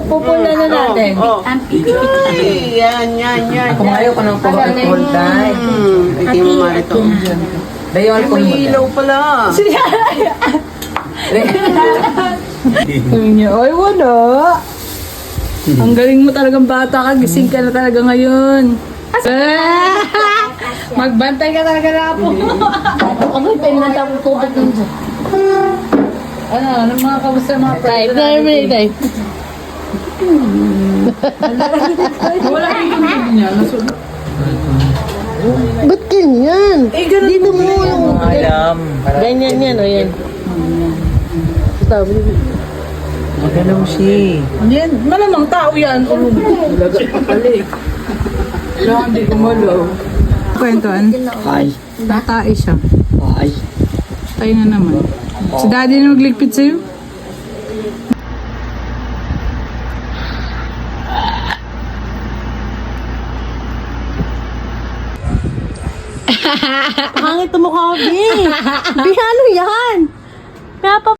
Pupula na natin. Yan. Ako ngayon ko ng alcohol dahil. Hindi mo marito. Dayo alcohol mo. May ilaw pala. Sabi niya, ay wala. Ang galing mo talagang bata ka. Gising ka na talaga ngayon. Magbantay ka talaga na po. Ako, pinag ako tubig nun dyan. Ano mga kamusta mga friends? Tayo. Wala yung tubig niya. Ba't ganyan? Ganun Dito mo yung... Alam. Ganyan yan, o yan. Sabi, Magalaw siya. Yan, malamang tao yan. Laga pa pala eh. Wala, hindi kumalaw. Kwentuan? Ay. Tatae siya. Ay. Tayo na naman. Si daddy na magligpit sa'yo? hangit mo ka, Bi. Bi, ano yan? Kaya pa